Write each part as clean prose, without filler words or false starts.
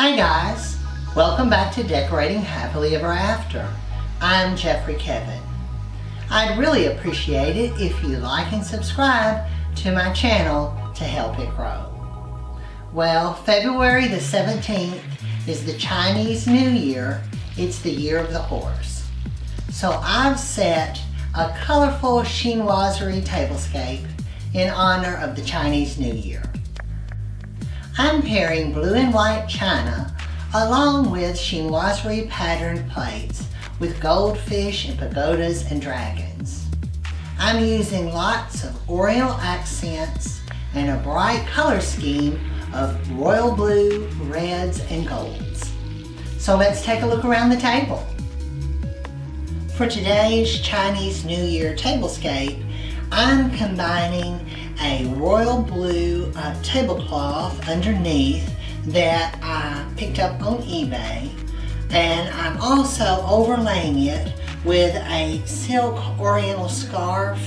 Hi guys, welcome back to Decorating Happily Ever After. I'm Jeffrey Kevin. I'd really appreciate it if you like and subscribe to my channel to help it grow. Well, February the 17th is the Chinese New Year. It's the year of the horse. So I've set a colorful chinoiserie tablescape in honor of the Chinese New Year. I'm pairing blue and white china along with chinoiserie patterned plates with goldfish and pagodas and dragons. I'm using lots of Oriental accents and a bright color scheme of royal blue, reds, and golds. So let's take a look around the table. For today's Chinese New Year tablescape, I'm combining a royal blue tablecloth underneath that I picked up on eBay, and I'm also overlaying it with a silk Oriental scarf.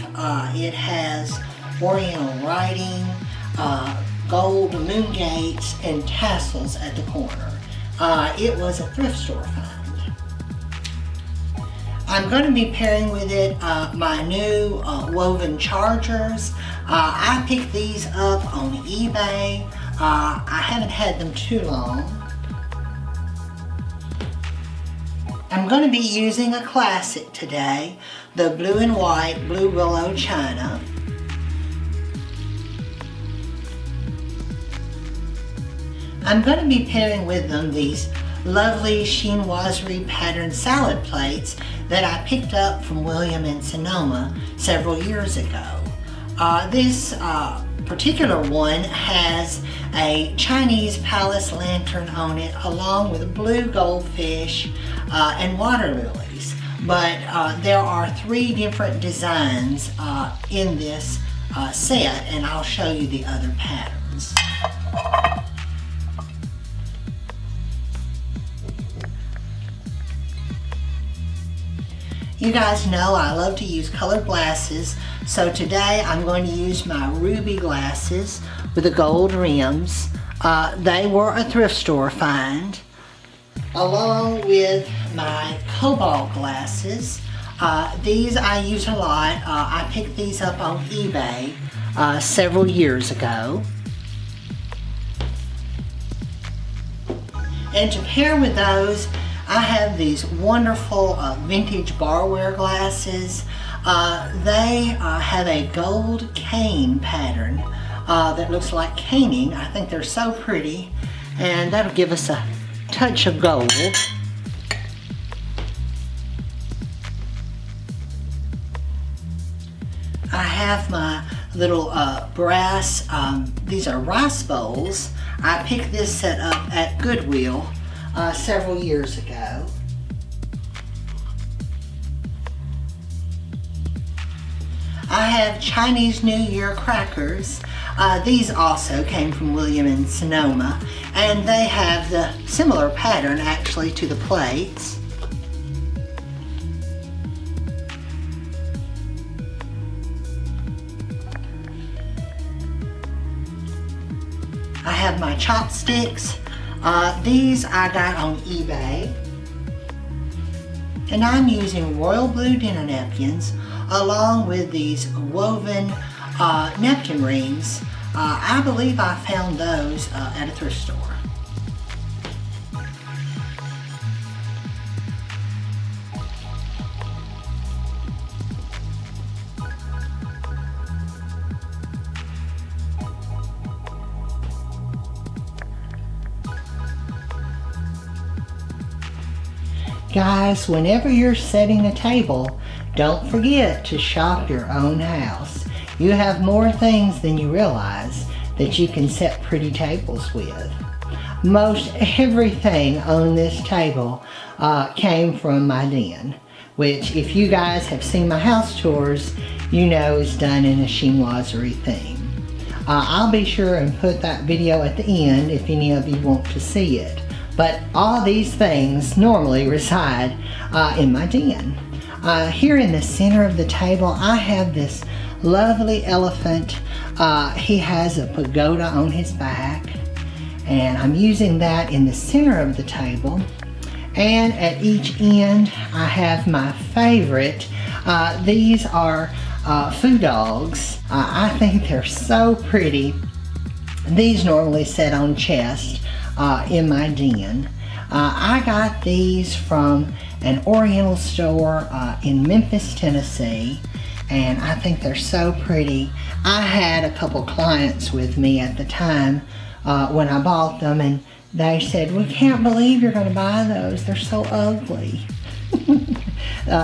It has Oriental writing, gold moon gates, and tassels at the corner. It was a thrift store find. I'm going to be pairing with it my new woven chargers. I picked these up on eBay. I haven't had them too long. I'm going to be using a classic today, the blue and white Blue Willow china. I'm going to be pairing with them these lovely chinoiserie patterned salad plates that I picked up from William in Sonoma several years ago. This particular one has a Chinese palace lantern on it along with blue goldfish and water lilies. But there are 3 different designs in this set, and I'll show you the other patterns. You guys know I love to use colored glasses, so today I'm going to use my ruby glasses with the gold rims. They were a thrift store find, along with my cobalt glasses. These I use a lot. I picked these up on eBay several years ago. And to pair with those, I have these wonderful vintage barware glasses. They have a gold cane pattern that looks like caning. I think they're so pretty, and that'll give us a touch of gold. I have my little brass, these are rice bowls. I picked this set up at Goodwill several years ago. I have Chinese New Year crackers. These also came from William in Sonoma, and they have the similar pattern actually to the plates. I have my chopsticks. These I got on eBay, and I'm using royal blue dinner napkins along with these woven napkin rings. I believe I found those at a thrift store. Guys, whenever you're setting a table, don't forget to shop your own house. You have more things than you realize that you can set pretty tables with. Most everything on this table came from my den, which if you guys have seen my house tours, you know is done in a chinoiserie theme. I'll be sure and put that video at the end if any of you want to see it. But all these things normally reside in my den. Here in the center of the table, I have this lovely elephant. He has a pagoda on his back, And I'm using that in the center of the table. And at each end, I have my favorite. These are food dogs. I think they're so pretty. These normally sit on chests in my den. I got these from an Oriental store in Memphis, Tennessee, and I think they're so pretty. I had a couple clients with me at the time when I bought them, and they said, "We can't believe you're going to buy those. They're so ugly."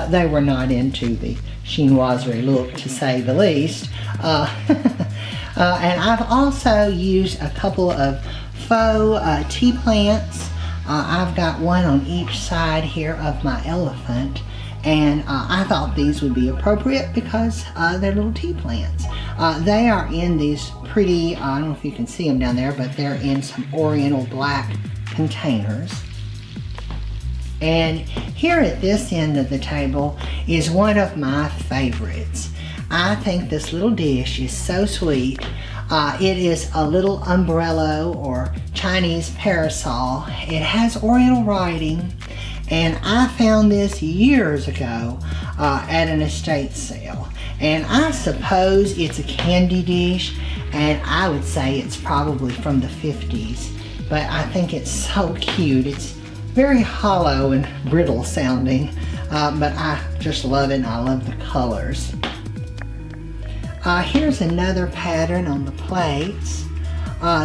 They were not into the chinoiserie look, to say the least. And I've also used a couple of faux tea plants. I've got one on each side here of my elephant, and I thought these would be appropriate because they're little tea plants. They are in these pretty, I don't know if you can see them down there, but they're in some Oriental black containers. And here at this end of the table is one of my favorites. I think this little dish is so sweet. It is a little umbrella or Chinese parasol. It has Oriental writing, and I found this years ago at an estate sale. And I suppose it's a candy dish, and I would say it's probably from the 50s. But I think it's so cute. It's very hollow and brittle sounding, but I just love it, and I love the colors. Here's another pattern on the plates.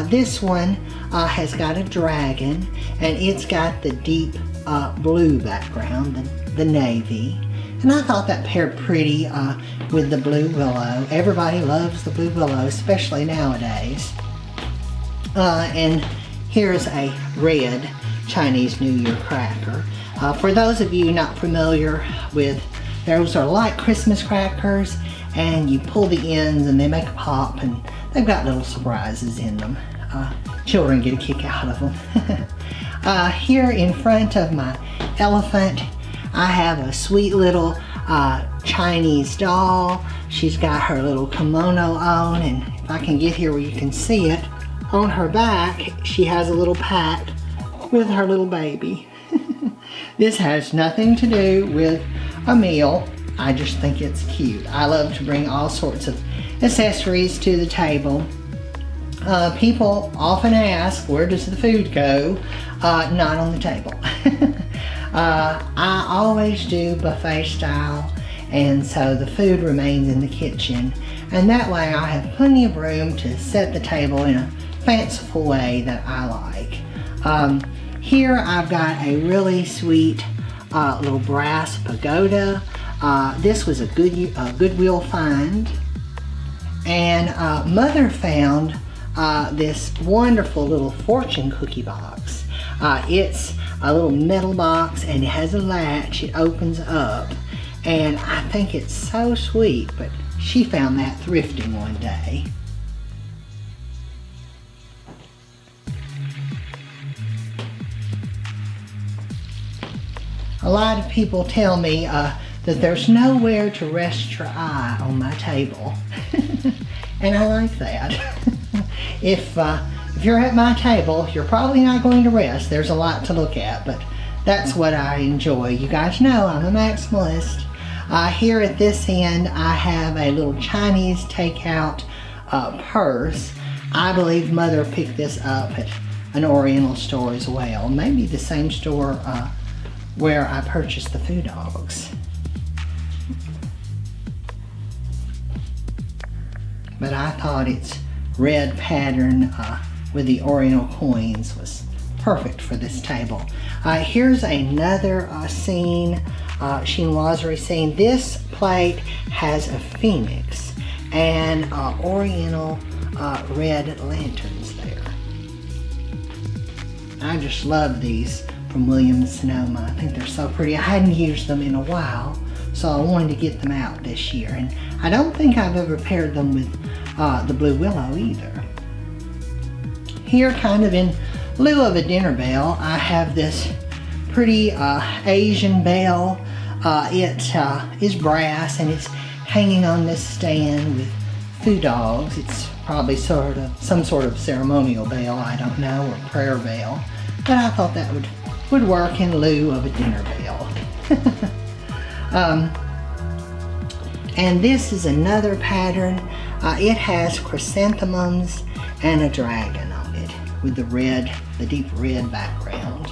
This one has got a dragon, and it's got the deep blue background, the navy. And I thought that paired pretty with the Blue Willow. Everybody loves the Blue Willow, especially nowadays. And here's a red Chinese New Year cracker. For those of you not familiar with, those are like Christmas crackers, and you pull the ends and they make a pop, and they've got little surprises in them. Children get a kick out of them. Here in front of my elephant, I have a sweet little Chinese doll. She's got her little kimono on, and if I can get here where you can see it, on her back she has a little pack with her little baby. This has nothing to do with a meal. I just think it's cute. I love to bring all sorts of accessories to the table. People often ask, where does the food go? Not on the table. I always do buffet style, and so the food remains in the kitchen, and that way I have plenty of room to set the table in a fanciful way that I like. Here I've got a really sweet little brass pagoda. This was a Goodwill find, and Mother found this wonderful little fortune cookie box. It's a little metal box, and it has a latch. It opens up, and I think it's so sweet, but she found that thrifting one day. A lot of people tell me that there's nowhere to rest your eye on my table. And I like that. If you're at my table, you're probably not going to rest. There's a lot to look at, but that's what I enjoy. You guys know I'm a maximalist. Here at this end, I have a little Chinese takeout purse. I believe Mother picked this up at an Oriental store as well. Maybe the same store where I purchased the food dogs. But I thought its red pattern with the Oriental coins was perfect for this table. Here's another scene, chinoiserie scene. This plate has a phoenix and Oriental red lanterns there. I just love these from Williams-Sonoma. I think they're so pretty. I hadn't used them in a while, so I wanted to get them out this year. And I don't think I've ever paired them with the Blue Willow either. Here, kind of in lieu of a dinner bell, I have this pretty Asian bell. It is brass, and it's hanging on this stand with food dogs. It's probably some sort of ceremonial bell, I don't know, or prayer bell. But I thought that would work in lieu of a dinner bell. And this is another pattern. It has chrysanthemums and a dragon on it with the deep red background.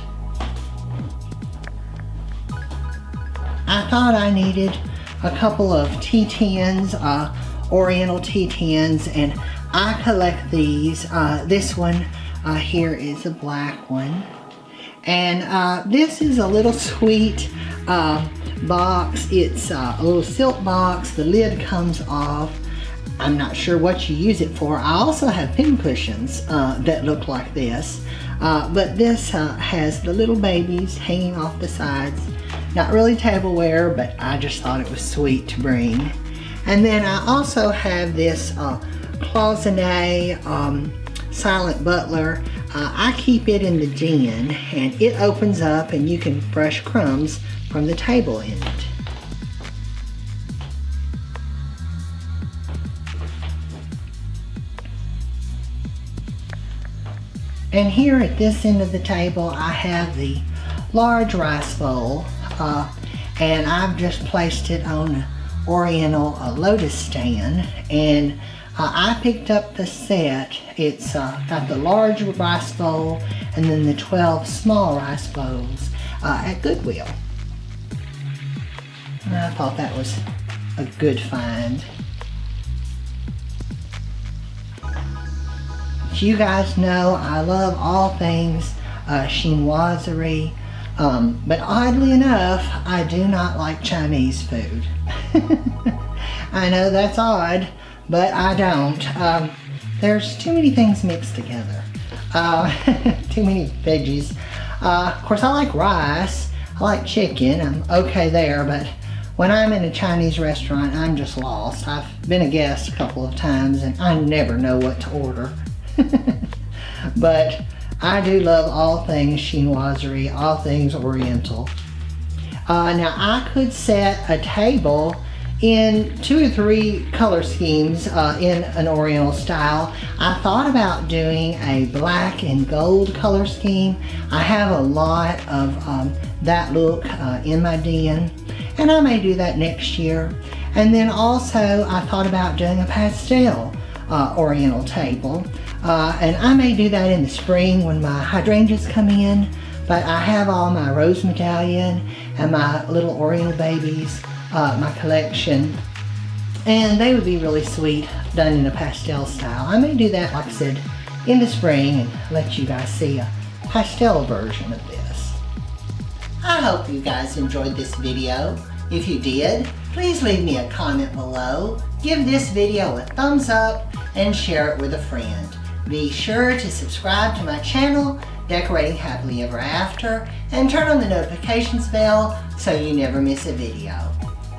I thought I needed a couple of T10s, Oriental T10s, and I collect these. This one here is a black one. And this is a little sweet box. It's a little silk box. The lid comes off. I'm not sure what you use it for. I also have pin cushions that look like this. But this has the little babies hanging off the sides. Not really tableware, but I just thought it was sweet to bring. And then I also have this cloisonne silent butler. I keep it in the den, and it opens up and you can brush crumbs from the table in it. And here at this end of the table, I have the large rice bowl, and I've just placed it on an Oriental lotus stand, and I picked up the set. It's got the large rice bowl and then the 12 small rice bowls at Goodwill. And I thought that was a good find. As you guys know, I love all things chinoiserie, but oddly enough, I do not like Chinese food. I know that's odd, but I don't. There's too many things mixed together. Too many veggies. Of course, I like rice. I like chicken. I'm okay there, but when I'm in a Chinese restaurant, I'm just lost. I've been a guest a couple of times, and I never know what to order. But I do love all things chinoiserie, all things Oriental. Now, I could set a table in 2 or 3 color schemes in an Oriental style. I thought about doing a black and gold color scheme. I have a lot of that look in my den, and I may do that next year. And then also I thought about doing a pastel Oriental table, and I may do that in the spring when my hydrangeas come in. But I have all my rose medallion and my little Oriental babies, my collection, and they would be really sweet done in a pastel style. I may do that, like I said, in the spring and let you guys see a pastel version of this. I hope you guys enjoyed this video. If you did, please leave me a comment below, give this video a thumbs up, and share it with a friend. Be sure to subscribe to my channel, Decorating Happily Ever After, and turn on the notifications bell so you never miss a video.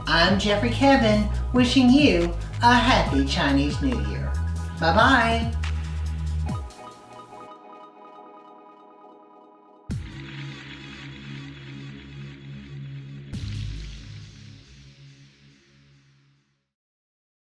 I'm Jeffrey Kevin, wishing you a happy Chinese New Year. Bye-bye.